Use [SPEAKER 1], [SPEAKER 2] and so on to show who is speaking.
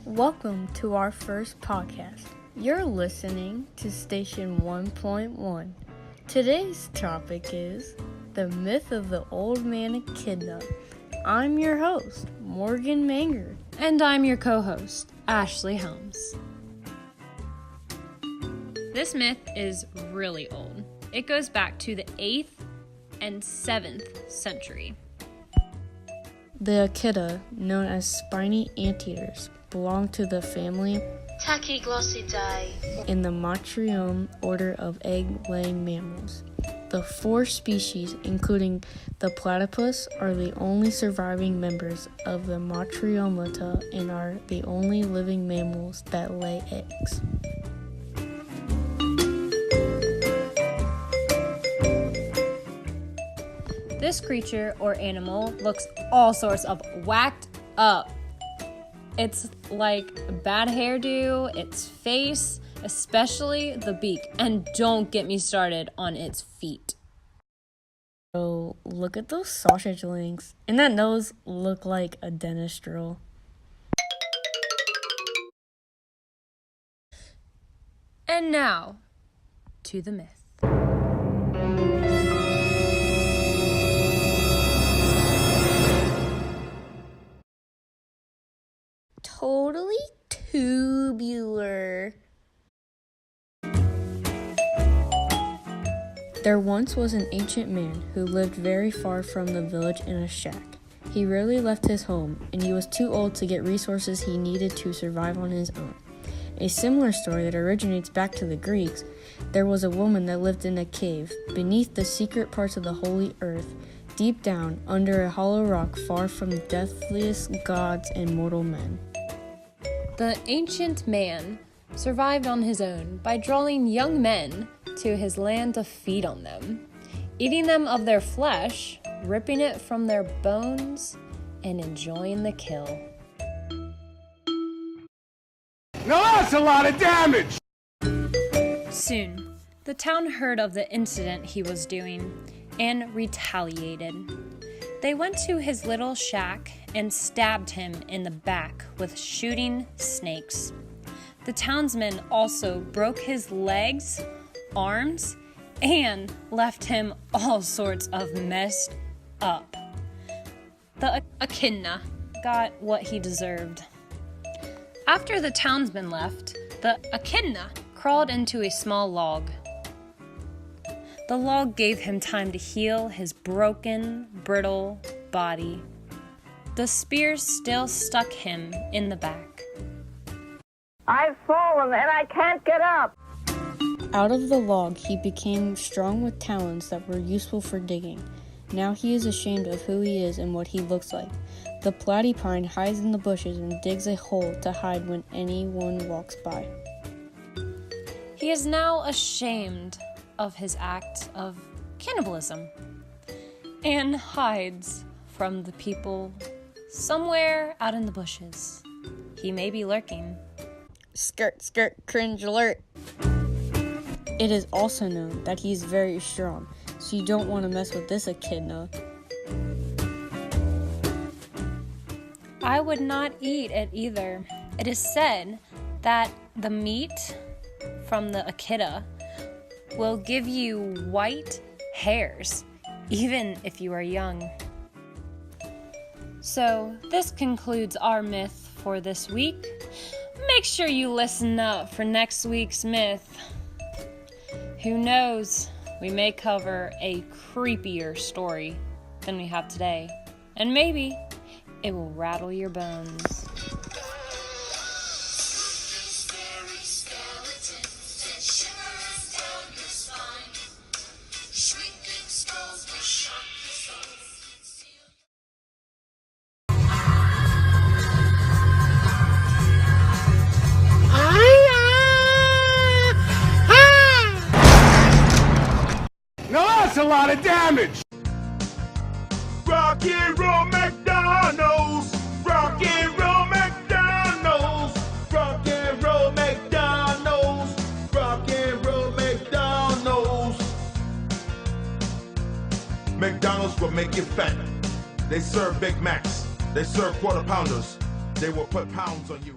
[SPEAKER 1] Welcome to our first podcast. You're listening to Station 1.1. Today's topic is the myth of the Old Man Echidna. I'm your host, Morgan Manger.
[SPEAKER 2] And I'm your co-host, Ashley Helms. This myth is really old. It goes back to the 8th and 7th century.
[SPEAKER 1] The Echidna, known as spiny anteaters, belong to the family Tachyglossidae in the Motrium order of egg-laying mammals. The 4 species, including the platypus, are the only surviving members of the Motriomata and are the only living mammals that lay eggs.
[SPEAKER 2] This creature or animal looks all sorts of whacked up. It's like bad hairdo, its face, especially the beak, and don't get me started on its feet.
[SPEAKER 1] So look at those sausage links, and that nose look like a dentist drill.
[SPEAKER 2] And now, to the myth.
[SPEAKER 1] Totally tubular. There once was an ancient man who lived very far from the village in a shack. He rarely left his home, and he was too old to get resources he needed to survive on his own. A similar story that originates back to the Greeks. There was a woman that lived in a cave beneath the secret parts of the holy earth, deep down under a hollow rock far from the deathless gods and mortal men.
[SPEAKER 2] The ancient man survived on his own by drawing young men to his land to feed on them, eating them of their flesh, ripping it from their bones, and enjoying the kill.
[SPEAKER 3] Now that's a lot of damage!
[SPEAKER 2] Soon, the town heard of the incident he was doing and retaliated. They went to his little shack and stabbed him in the back with shooting snakes. The townsmen also broke his legs, arms, and left him all sorts of messed up. The Echidna got what he deserved. After the townsmen left, the Echidna crawled into a small log. The log gave him time to heal his broken, brittle body. The spear still stuck him in the back.
[SPEAKER 4] I've fallen and I can't get up.
[SPEAKER 1] Out of the log, he became strong with talons that were useful for digging. Now he is ashamed of who he is and what he looks like. The platypine hides in the bushes and digs a hole to hide when anyone walks by.
[SPEAKER 2] He is now ashamed of his act of cannibalism and hides from the people somewhere out in the bushes. He may be lurking.
[SPEAKER 1] Skirt, skirt, cringe alert. It is also known that he is very strong, so you don't want to mess with this echidna.
[SPEAKER 2] I would not eat it either. It is said that the meat from the echidna will give you white hairs, even if you are young. So, this concludes our myth for this week. Make sure you listen up for next week's myth. Who knows, we may cover a creepier story than we have today. And maybe it will rattle your bones.
[SPEAKER 3] That's a lot of damage!
[SPEAKER 5] Rock and roll McDonald's! Rock and roll McDonald's! Rock and roll McDonald's! Rock and roll McDonald's! McDonald's will make you fat. They serve Big Macs. They serve quarter pounders. They will put pounds on you.